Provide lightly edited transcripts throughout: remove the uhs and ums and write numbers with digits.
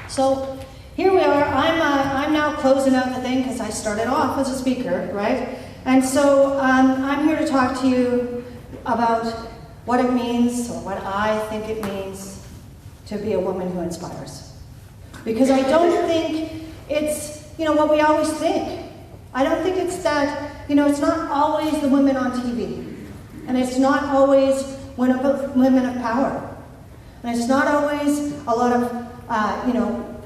So here we are. I'm now closing out the thing because I started off as a speaker, right? And so I'm here to talk to you about what it means, or what I think it means, to be a woman who inspires. Because I don't think it's, what we always think. I don't think it's that, it's not always the women on TV. And it's not always women of power. And it's not always a lot of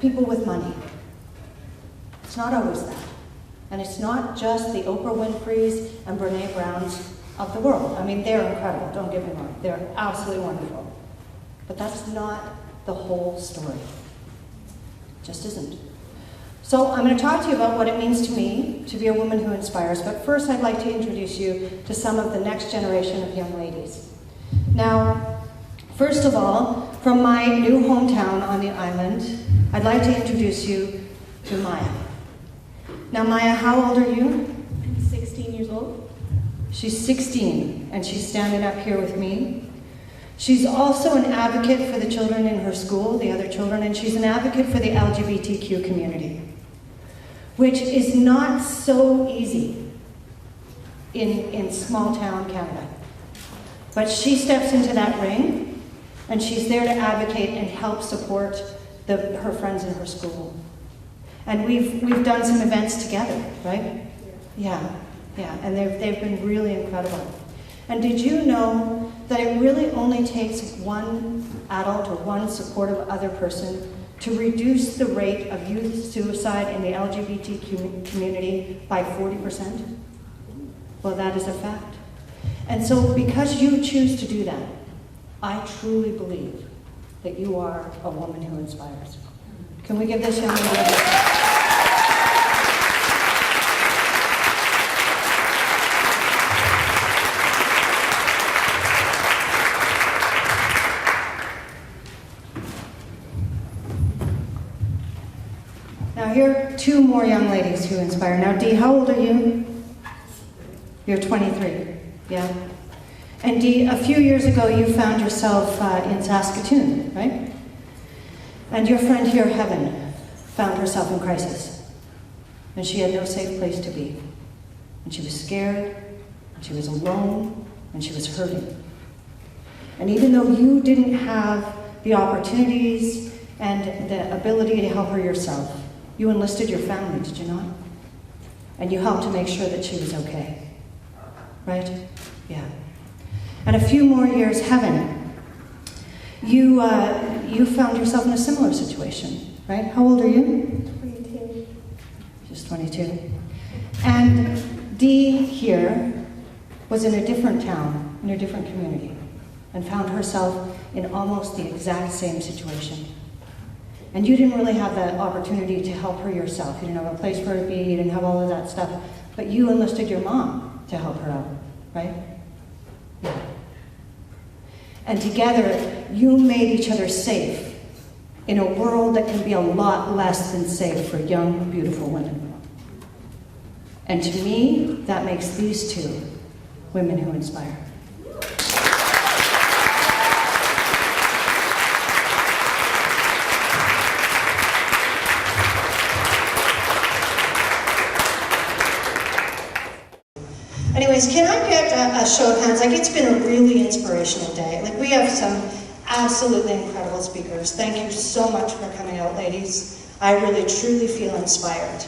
people with money. It's not always that. And it's not just the Oprah Winfreys and Brene Browns of the world. I mean, they're incredible, don't get me wrong. They're absolutely wonderful. But that's not the whole story. It just isn't. So I'm going to talk to you about what it means to me to be a woman who inspires. But first, I'd like to introduce you to some of the next generation of young ladies. Now, first of all, from my new hometown on the island, I'd like to introduce you to Maya. Now, Maya, how old are you? I'm 16 years old. She's 16, and she's standing up here with me. She's also an advocate for the children in her school, the other children, and she's an advocate for the LGBTQ community, which is not so easy in small town Canada. But she steps into that ring, and she's there to advocate and help support her friends in her school. And we've done some events together, right? Yeah, and they've been really incredible. And did you know that it really only takes one adult or one supportive other person to reduce the rate of youth suicide in the LGBT community by 40%? Well, that is a fact. And so because you choose to do that, I truly believe that you are a woman who inspires. Can we give this young lady a Now, here are two more young ladies who inspire. Now, Dee, how old are you? You're 23, yeah? And Dee, a few years ago, you found yourself in Saskatoon, right? And your friend here, Heaven, found herself in crisis. And she had no safe place to be. And she was scared, and she was alone, and she was hurting. And even though you didn't have the opportunities and the ability to help her yourself, you enlisted your family, did you not? And you helped to make sure that she was okay. Right? Yeah. And a few more years, Heaven, you found yourself in a similar situation, right? How old are you? 22. Just 22. And Dee here was in a different town, in a different community, and found herself in almost the exact same situation. And you didn't really have that opportunity to help her yourself. You didn't have a place for her to be, you didn't have all of that stuff. But you enlisted your mom to help her out, right? Yeah. And together, you made each other safe in a world that can be a lot less than safe for young, beautiful women. And to me, that makes these two women who inspire. Anyways, can I get a show of hands? Like, it's been a really inspirational day. Like, we have some absolutely incredible speakers. Thank you so much for coming out, ladies. I really, truly feel inspired.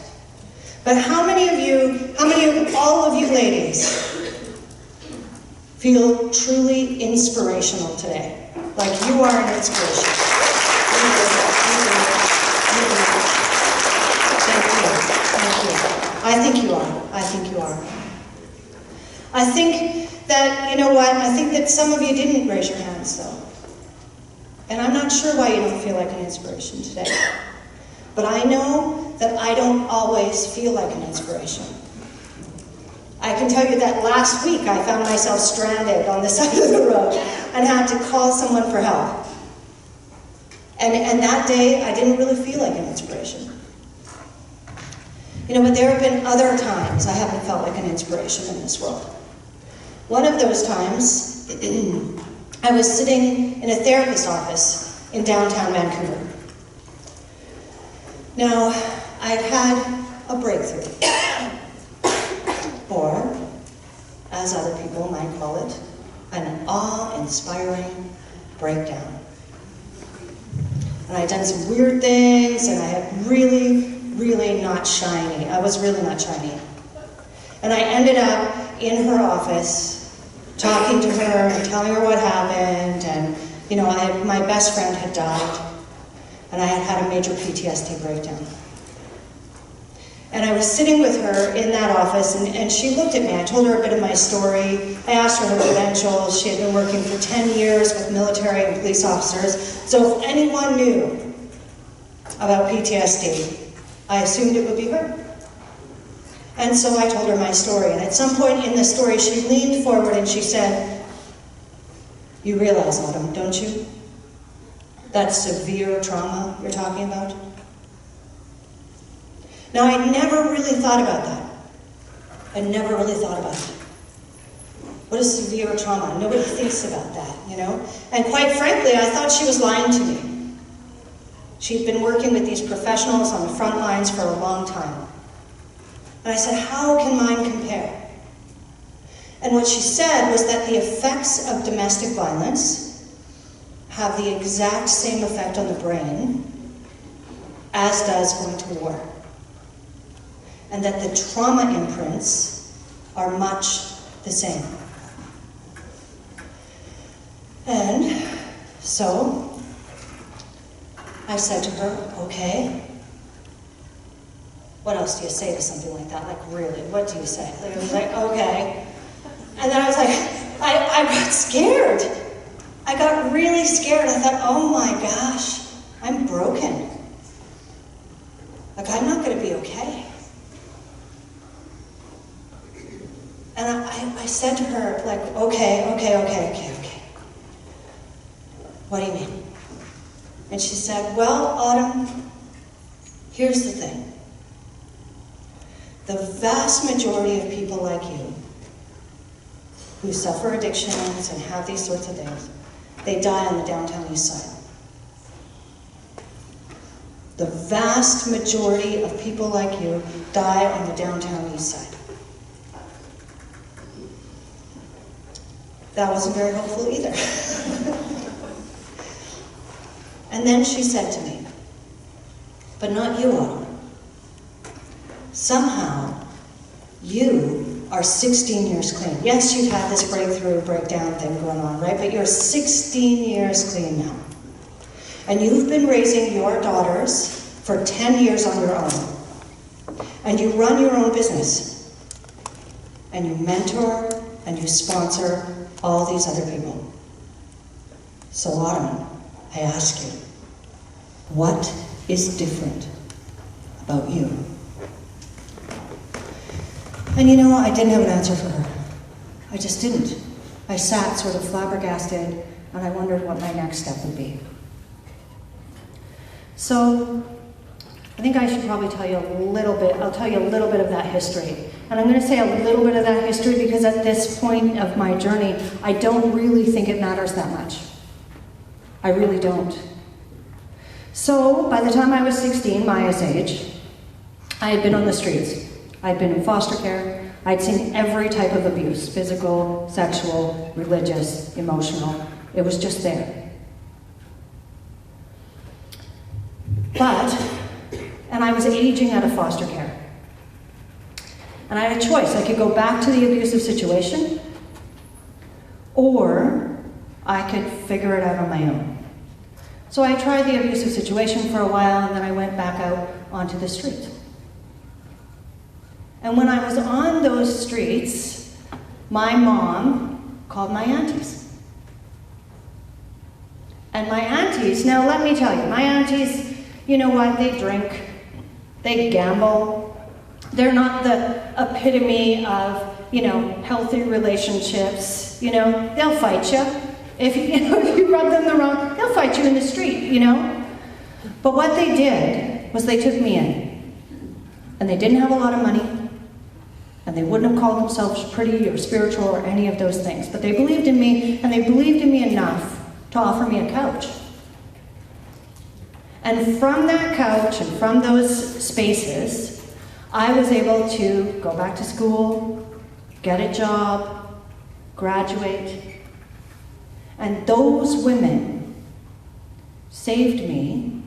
But how many of all of you ladies feel truly inspirational today? Like, you are an inspiration. Thank you. I think you are. I think you are. I think that, you know what, I think that some of you didn't raise your hands, though. And I'm not sure why you don't feel like an inspiration today. But I know that I don't always feel like an inspiration. I can tell you that last week I found myself stranded on the side of the road and had to call someone for help. And that day I didn't really feel like an inspiration. You know, but there have been other times I haven't felt like an inspiration in this world. One of those times, I was sitting in a therapist's office in downtown Vancouver. Now, I'd had a breakthrough, or, as other people might call it, an awe-inspiring breakdown. And I'd done some weird things, and I had really not shiny. I was really not shiny. And I ended up in her office, talking to her and telling her what happened, and you know, my best friend had died, and I had had a major PTSD breakdown. And I was sitting with her in that office, and she looked at me. I told her a bit of my story. I asked her her credentials. She had been working for 10 years with military and police officers. So if anyone knew about PTSD, I assumed it would be her. And so I told her my story. And at some point in the story, she leaned forward and she said, "You realize, Autumn, don't you? That severe trauma you're talking about?" Now, I never really thought about that. I never really thought about it. What is severe trauma? Nobody thinks about that, you know? And quite frankly, I thought she was lying to me. She'd been working with these professionals on the front lines for a long time. And I said, how can mine compare? And what she said was that the effects of domestic violence have the exact same effect on the brain as does going to war. And that the trauma imprints are much the same. And so I said to her, okay, what else do you say to something like that? Like, really, what do you say? Like, I was like, okay. And then I was like, I got scared. I got really scared. I thought, oh my gosh, I'm broken. Like, I'm not going to be okay. And I said to her, like, okay. What do you mean? And she said, well, Autumn, here's the thing. The vast majority of people like you who suffer addictions and have these sorts of things, they die on the downtown east side. The vast majority of people like you die on the downtown east side. That wasn't very helpful either. And then she said to me, but not you, Autumn. Somehow, you are 16 years clean. Yes, you've had this breakdown thing going on, right? But you're 16 years clean now. And you've been raising your daughters for 10 years on your own. And you run your own business. And you mentor and you sponsor all these other people. So Autumn, I ask you, what is different about you? And you know, I didn't have an answer for her. I just didn't. I sat sort of flabbergasted, and I wondered what my next step would be. So, I think I should probably tell you a little bit, I'll tell you a little bit of that history. And I'm going to say a little bit of that history because at this point of my journey, I don't really think it matters that much. I really don't. So, by the time I was 16, Maya's age, I had been on the streets. I'd been in foster care. I'd seen every type of abuse, physical, sexual, religious, emotional. It was just there. And I was aging out of foster care. And I had a choice. I could go back to the abusive situation, or I could figure it out on my own. So I tried the abusive situation for a while, and then I went back out onto the street. And when I was on those streets, my mom called my aunties. And my aunties, now let me tell you, my aunties, you know what, they drink, they gamble. They're not the epitome of, healthy relationships. They'll fight you. If you rub them the wrong, they'll fight you in the street, But what they did was they took me in. and they didn't have a lot of money, and they wouldn't have called themselves pretty or spiritual or any of those things, but they believed in me, and they believed in me enough to offer me a couch. And from that couch and from those spaces, I was able to go back to school, get a job, graduate. And those women saved me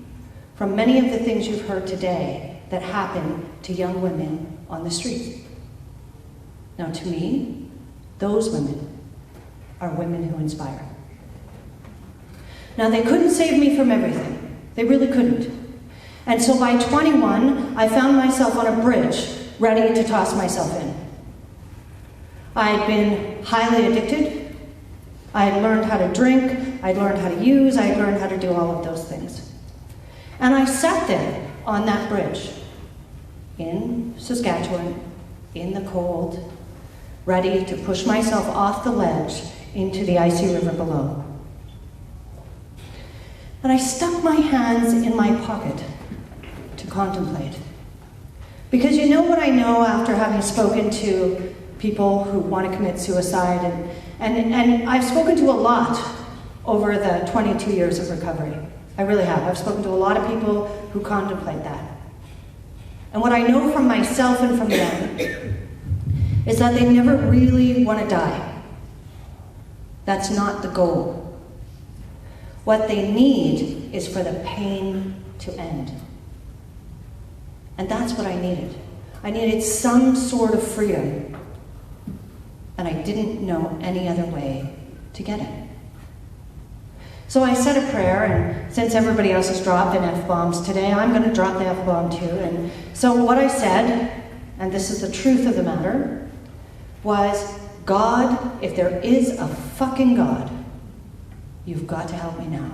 from many of the things you've heard today that happen to young women on the street. Now, to me, those women are women who inspire. Now, they couldn't save me from everything. They really couldn't. And so by 21, I found myself on a bridge, ready to toss myself in. I'd been highly addicted. I had learned how to drink. I'd learned how to use. I'd learned how to do all of those things. And I sat there on that bridge in Saskatchewan, in the cold, ready to push myself off the ledge into the icy river below. And I stuck my hands in my pocket to contemplate. Because you know what I know after having spoken to people who want to commit suicide, and I've spoken to a lot over the 22 years of recovery. I really have. I've spoken to a lot of people who contemplate that. And what I know from myself and from them is that they never really want to die. That's not the goal. What they need is for the pain to end. And that's what I needed. I needed some sort of freedom. And I didn't know any other way to get it. So I said a prayer, and since everybody else has dropped in F-bombs today, I'm going to drop the F-bomb too. And so what I said, and this is the truth of the matter, was, God, if there is a fucking God, you've got to help me now.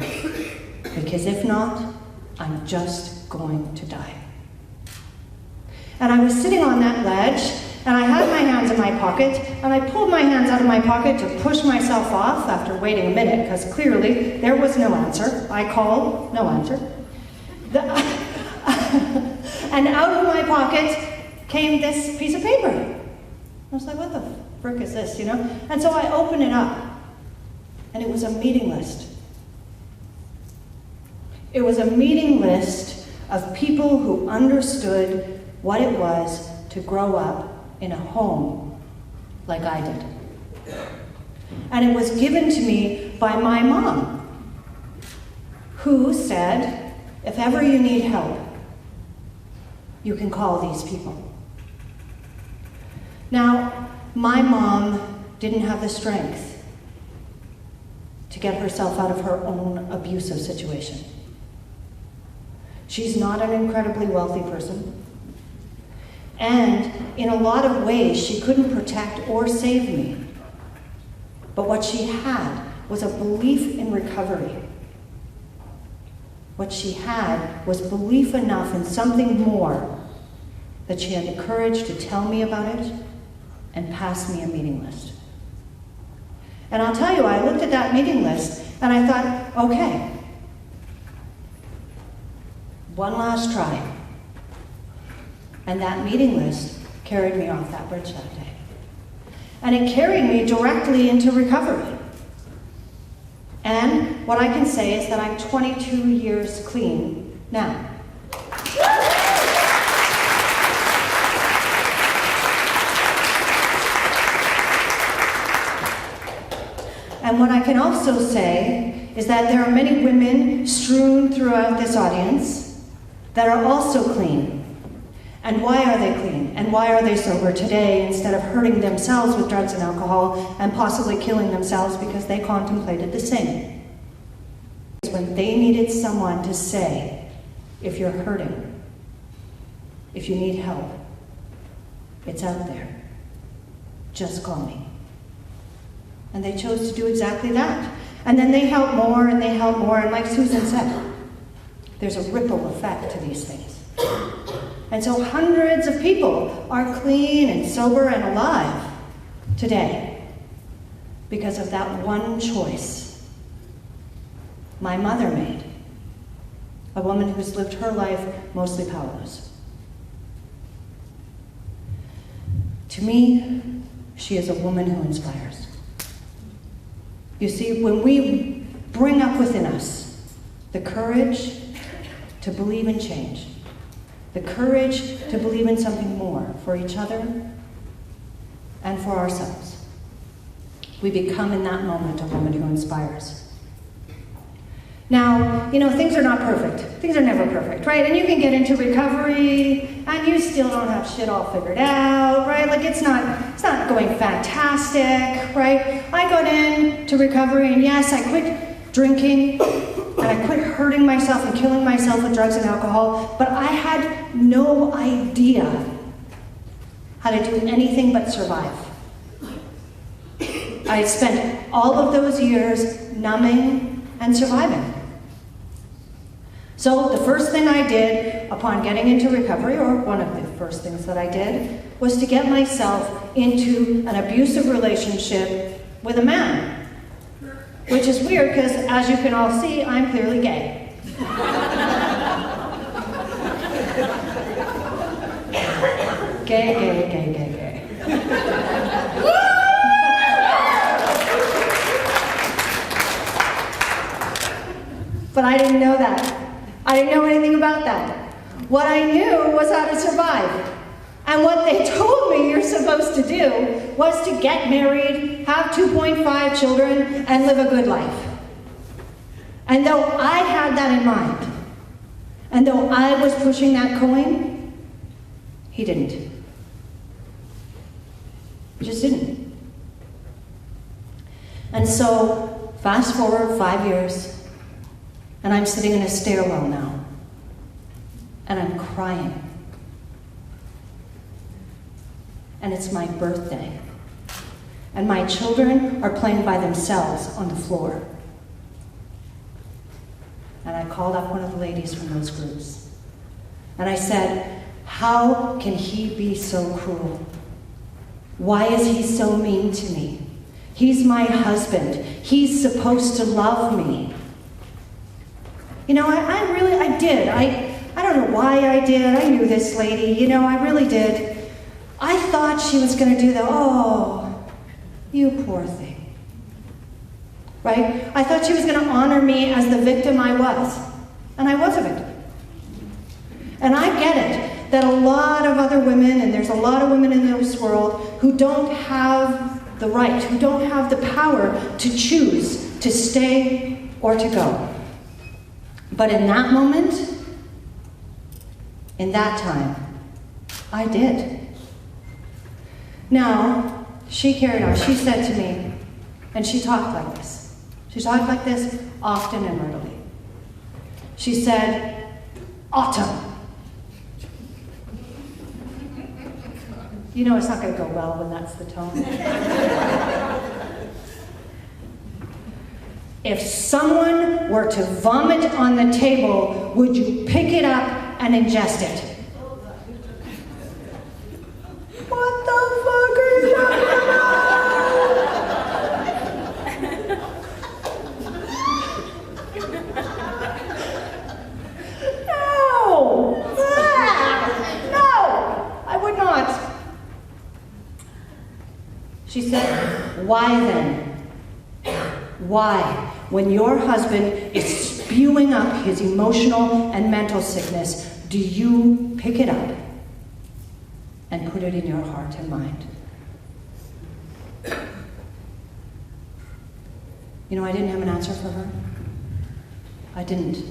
Because if not, I'm just going to die. And I was sitting on that ledge, and I had my hands in my pocket, and I pulled my hands out of my pocket to push myself off after waiting a minute, because clearly there was no answer. I called, no answer. And out of my pocket came this piece of paper. I was like, what the frick is this, you know? And so I opened it up, and it was a meeting list. It was a meeting list of people who understood what it was to grow up in a home like I did. And it was given to me by my mom, who said, if ever you need help, you can call these people. Now, my mom didn't have the strength to get herself out of her own abusive situation. She's not an incredibly wealthy person. And in a lot of ways, she couldn't protect or save me. But what she had was a belief in recovery. What she had was belief enough in something more that she had the courage to tell me about it and pass me a meeting list. And I'll tell you, I looked at that meeting list and I thought, okay, one last try. And that meeting list carried me off that bridge that day. And it carried me directly into recovery. And what I can say is that I'm 22 years clean now. And what I can also say is that there are many women strewn throughout this audience that are also clean. And why are they clean? And why are they sober today instead of hurting themselves with drugs and alcohol and possibly killing themselves because they contemplated the same? When they needed someone to say, if you're hurting, if you need help, it's out there. Just call me. And they chose to do exactly that. And then they help more and they help more. And like Susan said, there's a ripple effect to these things. And so hundreds of people are clean and sober and alive today because of that one choice my mother made, a woman who's lived her life mostly powerless. To me, she is a woman who inspires. You see, when we bring up within us the courage to believe in change, the courage to believe in something more for each other and for ourselves, we become in that moment a woman who inspires. Now, things are not perfect. Things are never perfect, right? And you can get into recovery and you still don't have shit all figured out, right? Like it's not going fantastic, right? I got into recovery and yes, I quit drinking and I quit hurting myself and killing myself with drugs and alcohol, but I had no idea how to do anything but survive. I had spent all of those years numbing and surviving. So the first thing I did upon getting into recovery, or one of the first things that I did, was to get myself into an abusive relationship with a man. Which is weird because, as you can all see, I'm clearly gay. Gay. But I didn't know that. I didn't know anything about that. What I knew was how to survive. And what they told me you're supposed to do was to get married, have 2.5 children, and live a good life. And though I had that in mind, and though I was pushing that coin, he didn't. He just didn't. And so, fast forward 5 years, and I'm sitting in a stairwell now, and I'm crying. And it's my birthday. And my children are playing by themselves on the floor. And I called up one of the ladies from those groups. And I said, how can he be so cruel? Why is he so mean to me? He's my husband. He's supposed to love me. I did. I don't know why I did. I knew this lady. I really did. I thought she was going to do you poor thing. Right? I thought she was going to honor me as the victim I was. And I was a victim. And I get it, that a lot of other women, and there's a lot of women in this world, who don't have the right, who don't have the power to choose to stay or to go. But in that moment, in that time, I did. Now, she carried on. She said to me, and she talked like this. She talked like this often and readily. She said, Autumn. It's not going to go well when that's the tone. If someone were to vomit on the table, would you pick it up and ingest it? What the fuck are you talking about? No! No! I would not. She said, why then? Why? When your husband is spewing up his emotional and mental sickness, do you pick it up and put it in your heart and mind? I didn't have an answer for her. I didn't.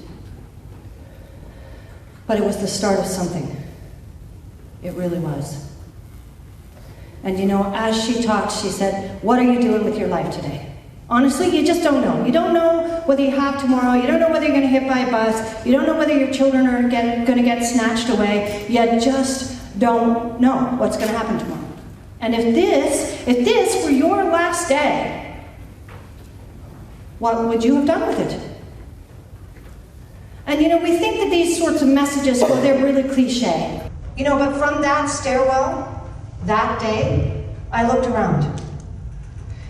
But it was the start of something. It really was. And as she talked, she said, what are you doing with your life today? Honestly, you just don't know. You don't know whether you have tomorrow. You don't know whether you're going to get hit by a bus. You don't know whether your children are going to get snatched away. You just don't know what's going to happen tomorrow. And if this were your last day, what would you have done with it? And we think that these sorts of messages, they're really cliche. But from that stairwell, that day, I looked around.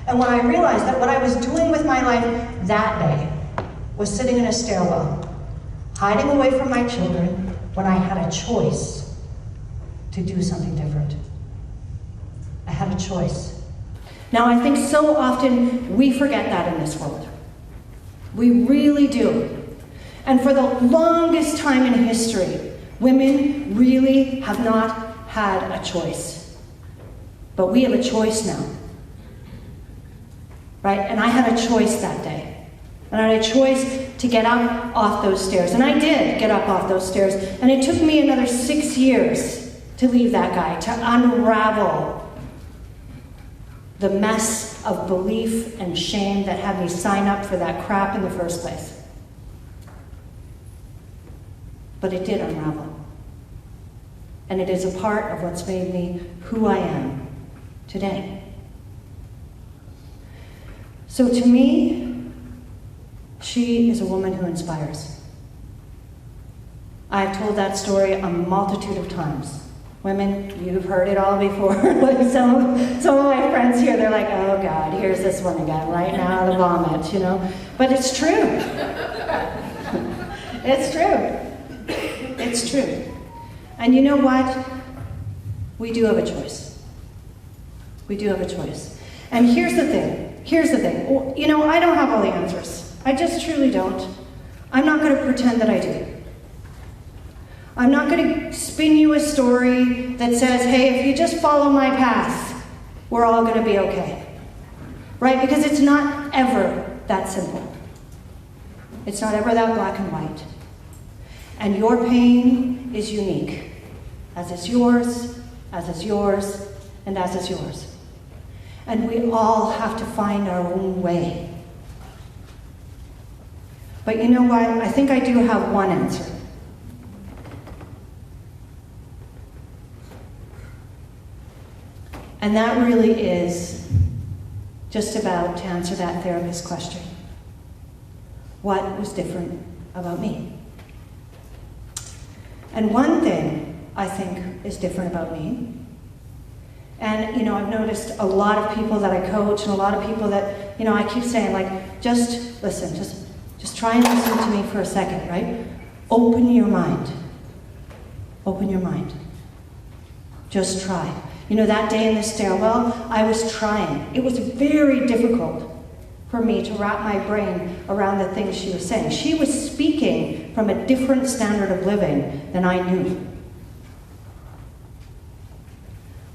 And when I realized that what I was doing with my life that day was sitting in a stairwell, hiding away from my children when I had a choice to do something different. I had a choice. Now, I think so often we forget that in this world. We really do. And for the longest time in history, women really have not had a choice. But we have a choice now. Right? And I had a choice that day. And I had a choice to get up off those stairs. And I did get up off those stairs. And it took me another 6 years to leave that guy, to unravel the mess of belief and shame that had me sign up for that crap in the first place. But it did unravel. And it is a part of what's made me who I am today. So to me, she is a woman who inspires. I've told that story a multitude of times. Women, you've heard it all before. Like some of my friends here, they're like, oh God, here's this one again, right now, the vomit, you know? But it's true. It's true. It's true. And you know what? We do have a choice. We do have a choice. And here's the thing. You know, I don't have all the answers. I just truly don't. I'm not going to pretend that I do. I'm not going to spin you a story that says, hey, if you just follow my path, we're all going to be okay. Right? Because it's not ever that simple. It's not ever that black and white. And your pain is unique, as is yours, and as is yours. And we all have to find our own way. But you know what? I think I do have one answer. And that really is just about to answer that therapist question. What was different about me? And one thing I think is different about me, and you know, I've noticed a lot of people that I coach and a lot of people that, you know, I keep saying like, just listen, just try and listen to me for a second, right? Open your mind. Open your mind. Just try. You know, that day in the stairwell, I was trying. It was very difficult for me to wrap my brain around the things she was saying. She was speaking from a different standard of living than I knew.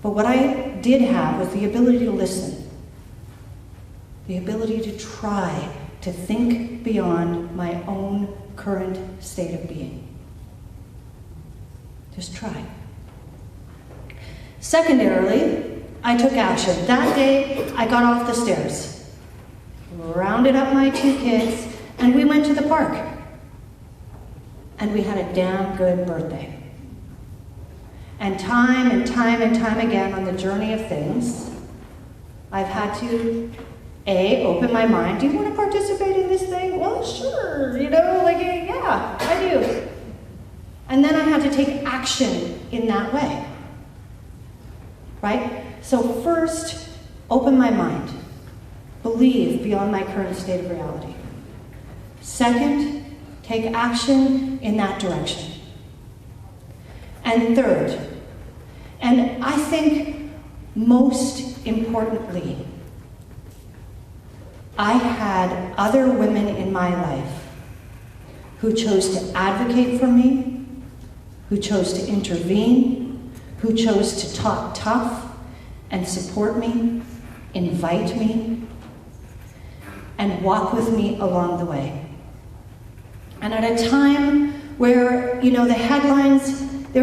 But what I did have was the ability to listen, the ability to try to think beyond my own current state of being. Just try. Secondarily, I took action. That day, I got off the stairs, rounded up my 2 kids, and we went to the park. And we had a damn good birthday. And time again on the journey of things, I've had to, A, open my mind. Do you want to participate in this thing? Well, sure, you know, like, yeah, I do. And then I had to take action in that way. Right? So first, open my mind. Believe beyond my current state of reality. Second, take action in that direction. And third, and I think most importantly, I had other women in my life who chose to advocate for me, who chose to intervene, who chose to talk tough and support me, invite me, and walk with me along the way. And at a time where, you know, the headlines, we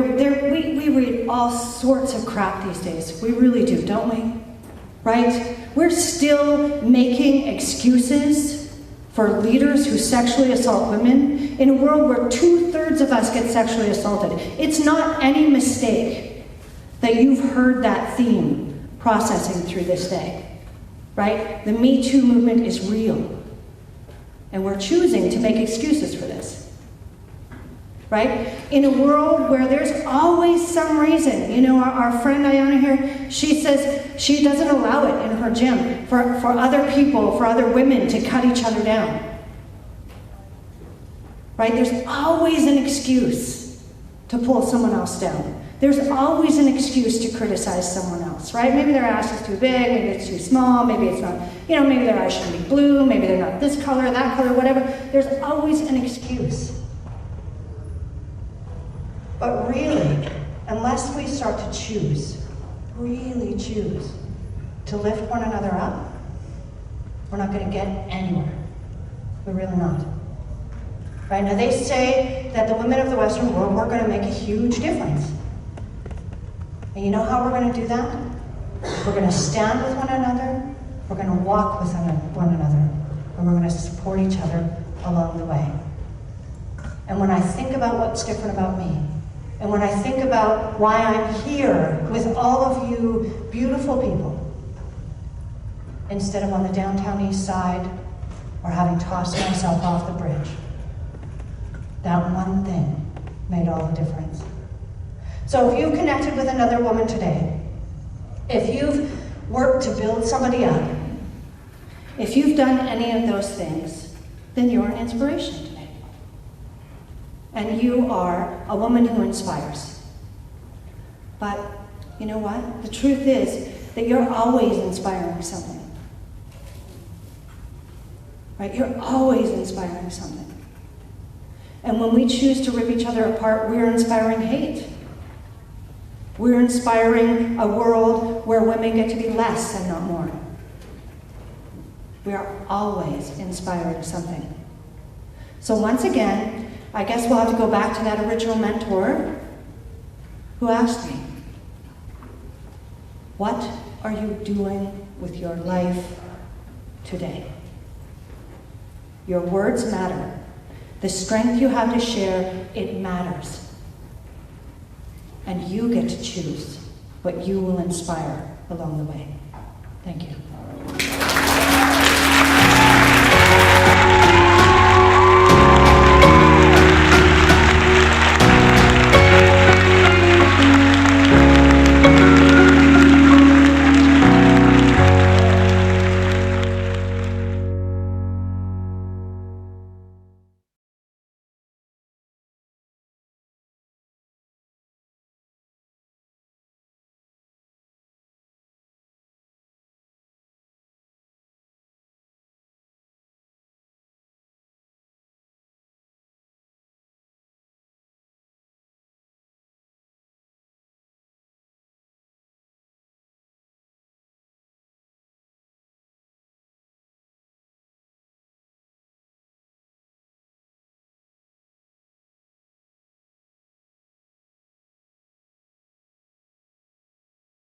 read all sorts of crap these days. We really do, don't we? Right? We're still making excuses for leaders who sexually assault women in a world where 2/3 of us get sexually assaulted. It's not any mistake that you've heard that theme processing through this day, right? The Me Too movement is real. And we're choosing to make excuses for this, right? In a world where there's always some reason, you know, our friend Ayana here, she says she doesn't allow it in her gym for other people, for other women to cut each other down, right? There's always an excuse. to pull someone else down. There's always an excuse to criticize someone else, right? Maybe their ass is too big, maybe it's too small, maybe it's not, maybe their eyes shouldn't be blue, maybe they're not this color, that color, whatever. There's always an excuse. But really, unless we start to choose, really choose, to lift one another up, we're not going to get anywhere. We're really not. Right? Now they say that the women of the Western world, we're going to make a huge difference. And you know how we're going to do that? We're going to stand with one another, we're going to walk with one another, and we're going to support each other along the way. And when I think about what's different about me, and when I think about why I'm here with all of you beautiful people, instead of on the downtown east side or having tossed myself off the bridge, that one thing made all the difference. So if you've connected with another woman today, if you've worked to build somebody up, if you've done any of those things, then you're an inspiration today. And you are a woman who inspires. But you know what? The truth is that you're always inspiring something. Right? You're always inspiring something. And when we choose to rip each other apart, we're inspiring hate. We're inspiring a world where women get to be less and not more. We are always inspiring something. So once again, I guess we'll have to go back to that original mentor who asked me, what are you doing with your life today? Your words matter. The strength you have to share, it matters. And you get to choose what you will inspire along the way. Thank you.